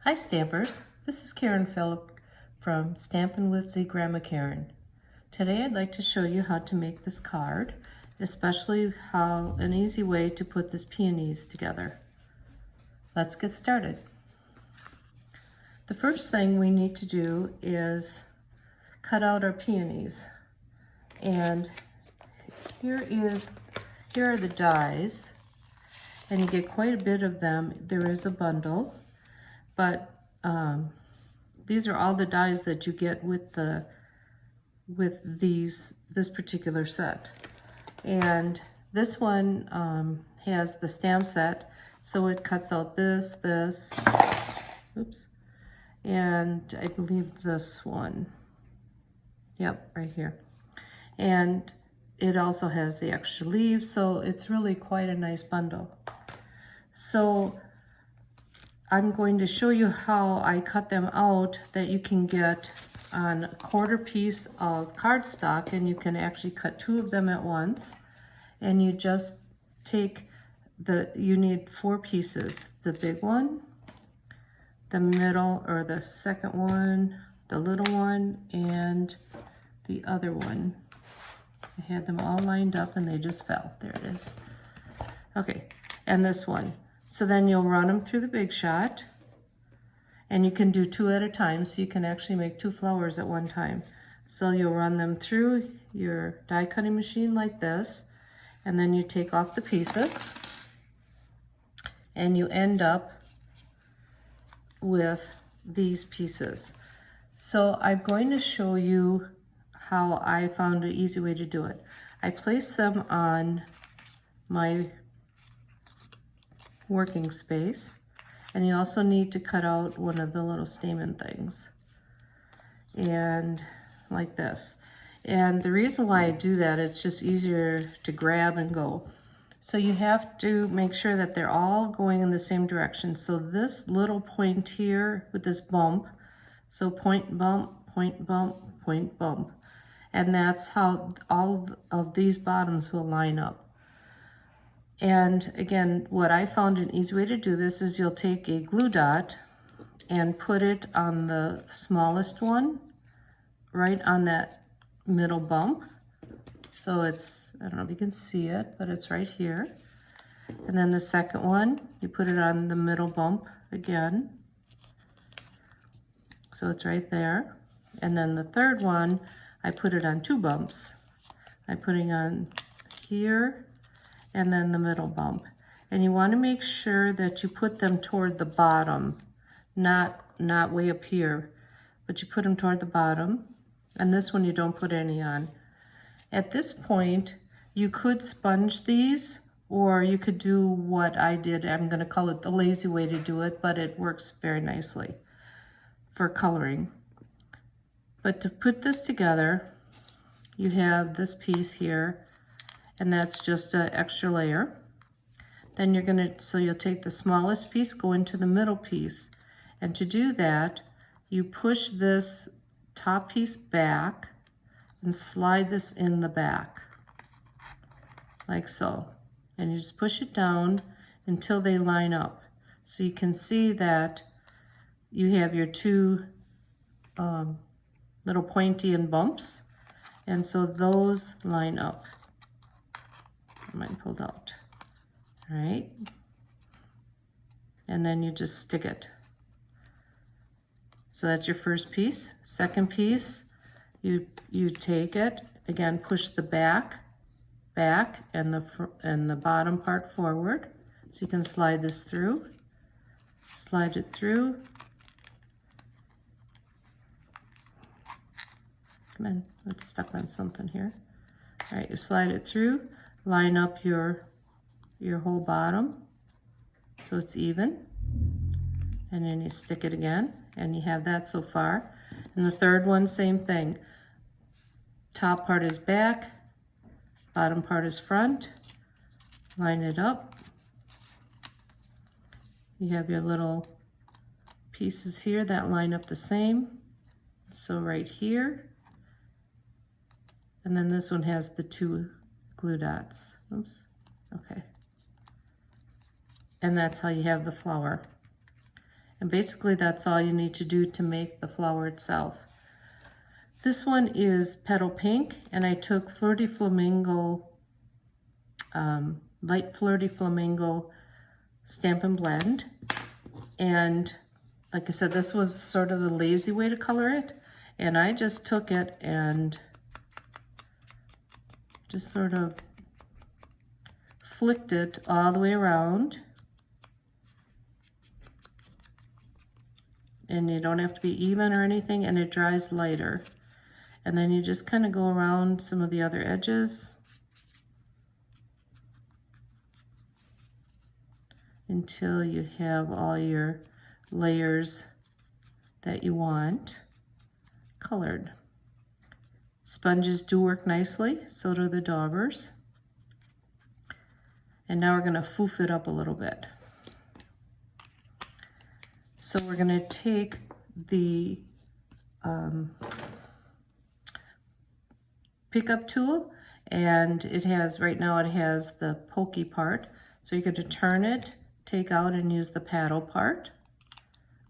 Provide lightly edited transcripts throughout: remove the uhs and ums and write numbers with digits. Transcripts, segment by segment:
Hi Stampers, this is Karen Phillip from Stampin' with Z Grandma Karen. Today I'd like to show you how to make this card, especially how an easy way to put this peonies together. Let's get started. The first thing we need to do is cut out our peonies. And here are the dies, and you get quite a bit of them. There is a bundle. But these are all the dies that you get with this particular set. And this one has the stamp set, so it cuts out this, oops, and I believe this one. Yep, right here. And it also has the extra leaves, so it's really quite a nice bundle. So I'm going to show you how I cut them out that you can get on a quarter piece of cardstock, and you can actually cut two of them at once. And you just take you need 4 pieces, the big one, the middle or the second one, the little one, and the other one. I had them all lined up and they just fell. There it is. Okay, and this one. So then you'll run them through the Big Shot, and you can do 2 at a time, so you can actually make 2 flowers at one time. So you'll run them through your die cutting machine like this, and then you take off the pieces, and you end up with these pieces. So I'm going to show you how I found an easy way to do it. I place them on my working space, and you also need to cut out one of the little stamen things, and like this. And the reason why I do that, it's just easier to grab and go. So you have to make sure that they're all going in the same direction. So this little point here with this bump, so point, bump, point, bump, point, bump, and that's how all of these bottoms will line up. And again, what I found an easy way to do this is you'll take a glue dot and put it on the smallest one, right on that middle bump. So it's, I don't know if you can see it, but it's right here. And then the second one, you put it on the middle bump again. So it's right there. And then the third one, I put it on 2 bumps. I'm putting on here, and then the middle bump. And you want to make sure that you put them toward the bottom, not way up here, but you put them toward the bottom. And this one you don't put any on. At this point, you could sponge these, or you could do what I did. I'm going to call it the lazy way to do it, but it works very nicely for coloring. But to put this together, you have this piece here, and that's just an extra layer. Then so you'll take the smallest piece, go into the middle piece, and to do that, you push this top piece back and slide this in the back, like so. And you just push it down until they line up. So you can see that you have your 2 little pointy and bumps, and so those line up. Mine pulled out. All right, and then you just stick it. So that's your first piece. Second piece, you take it again, push the back, and the bottom part forward, so you can slide this through. Slide it through. Come on, it's stuck on something here. All right, you slide it through. Line up your whole bottom so it's even, and then you stick it again, and you have that so far. And the third one, same thing. Top part is back, bottom part is front. Line it up. You have your little pieces here that line up the same. So right here, and then this one has the 2 glue dots. Oops, okay. And that's how you have the flower. And basically that's all you need to do to make the flower itself. This one is Petal Pink, and I took Flirty Flamingo, Light Flirty Flamingo Stampin' Blend. And like I said, this was sort of the lazy way to color it. And I just took it and just sort of flicked it all the way around. And you don't have to be even or anything, and it dries lighter. And then you just kind of go around some of the other edges until you have all your layers that you want colored. Sponges do work nicely, so do the daubers. And now we're going to foof it up a little bit. So we're going to take the pickup tool, and it has, right now it has the pokey part. So you're going to turn it, take out and use the paddle part,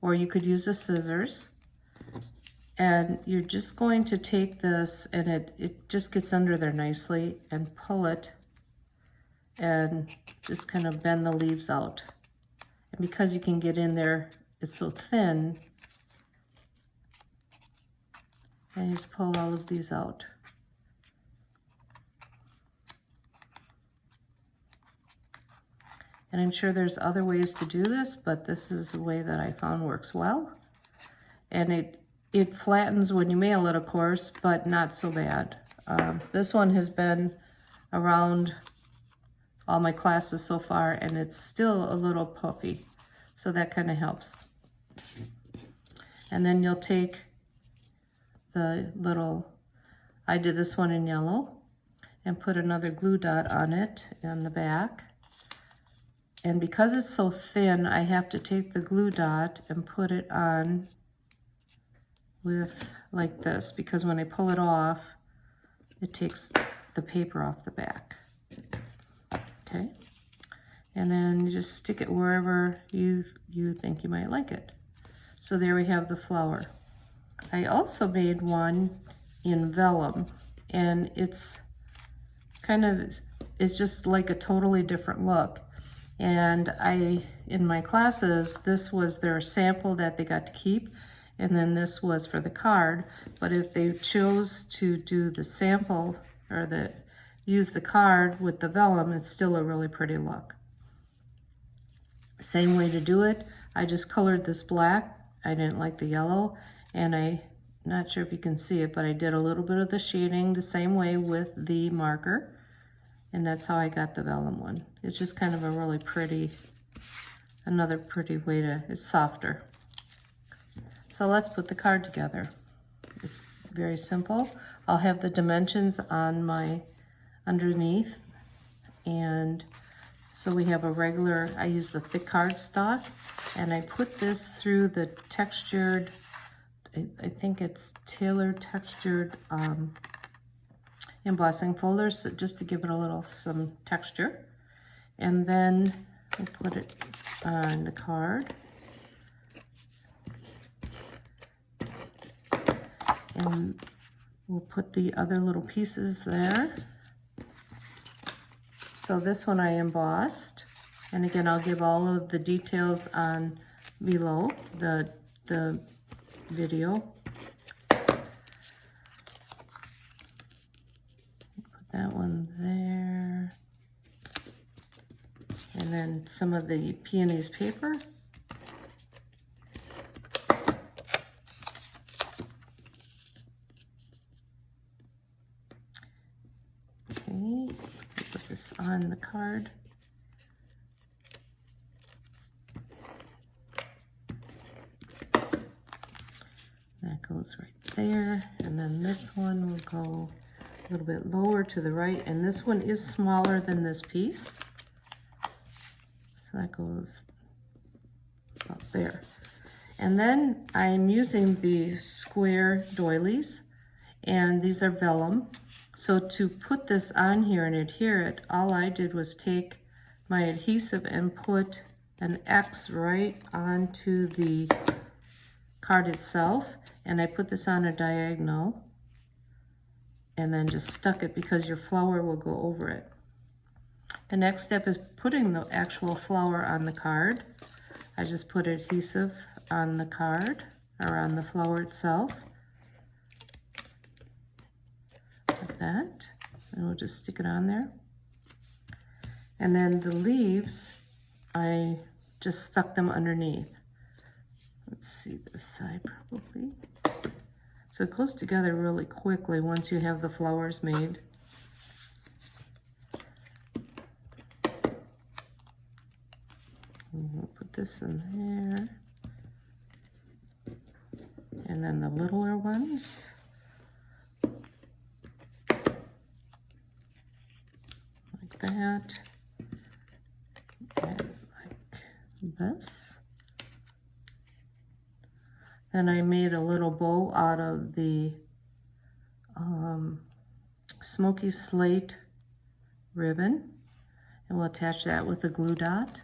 or you could use the scissors. And you're just going to take this, and it just gets under there nicely, and pull it and just kind of bend the leaves out. And because you can get in there, it's so thin, and you just pull all of these out. And I'm sure there's other ways to do this, but this is the way that I found works well. And it flattens when you mail it, of course, but not so bad. This one has been around all my classes so far, and it's still a little puffy, so that kind of helps. And then you'll take the little, I did this one in yellow, and put another glue dot on it on the back. And because it's so thin, I have to take the glue dot and put it on with like this, because when I pull it off, it takes the paper off the back. Okay, and then you just stick it wherever you think you might like it. So there we have the flower. I also made one in vellum, and it's just like a totally different look. And in my classes, this was their sample that they got to keep, and then this was for the card. But if they chose to do the sample or use the card with the vellum, it's still a really pretty look. Same way to do it. I just colored this black. I didn't like the yellow, and I'm not sure if you can see it, but I did a little bit of the shading the same way with the marker, and that's how I got the vellum one. It's just kind of a really pretty, another pretty way to, it's softer. So let's put the card together. It's very simple. I'll have the dimensions on my underneath, and so we have a regular, I use the thick cardstock, and I put this through the textured, I think it's Taylor textured embossing folders, just to give it some texture. And then I put it on the card. And we'll put the other little pieces there. So this one I embossed, and again I'll give all of the details on below the video. Put that one there, and then some of the Peony's paper. Okay, put this on the card. That goes right there, and then this one will go a little bit lower to the right, and this one is smaller than this piece, so that goes up there. And then I'm using the square doilies, and these are vellum. So to put this on here and adhere it, all I did was take my adhesive and put an X right onto the card itself, and I put this on a diagonal and then just stuck it because your flower will go over it. The next step is putting the actual flower on the card. I just put adhesive on the card, or on the flower itself, like that, and we'll just stick it on there. And then the leaves, I just stuck them underneath. Let's see this side probably. So it goes together really quickly once you have the flowers made. And we'll put this in there. And then the littler ones. Like that. And like this. Then I made a little bow out of the smoky slate ribbon, and we'll attach that with a glue dot.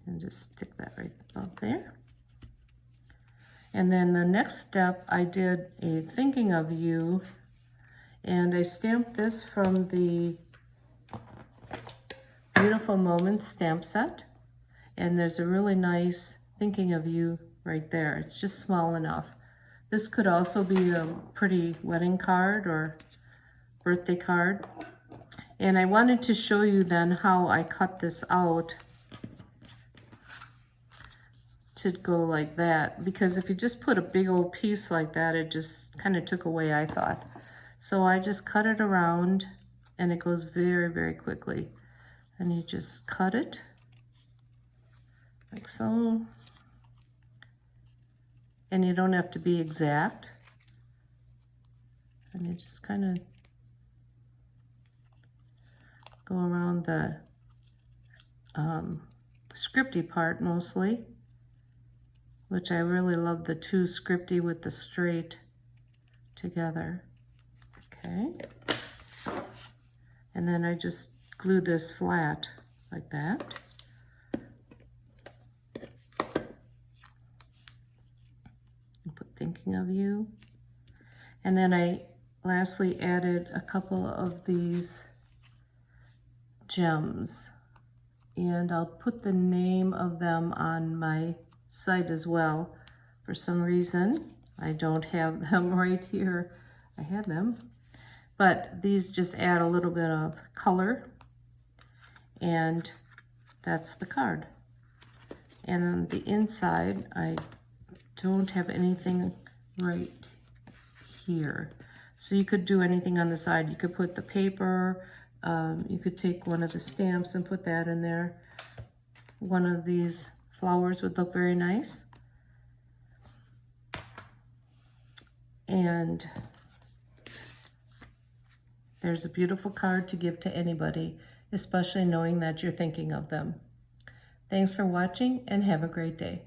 And just stick that right about there. And then the next step, I did a thinking of you, and I stamped this from the Beautiful Moments stamp set. And there's a really nice thinking of you right there. It's just small enough. This could also be a pretty wedding card or birthday card. And I wanted to show you then how I cut this out to go like that. Because if you just put a big old piece like that, it just kind of took away, I thought. So I just cut it around, and it goes very, very quickly. And you just cut it like so, and you don't have to be exact, and you just kind of go around the scripty part mostly, which I really love, the two scripty with the straight together. Okay, and then I just glue this flat like that. Thinking of you. And then I lastly added a couple of these gems, and I'll put the name of them on my site as well. For some reason I don't have them right here. I had them, but these just add a little bit of color, and that's the card. And on the inside, I don't have anything right here. So you could do anything on the side. You could put the paper, you could take one of the stamps and put that in there. One of these flowers would look very nice. And there's a beautiful card to give to anybody, especially knowing that you're thinking of them. Thanks for watching, and have a great day.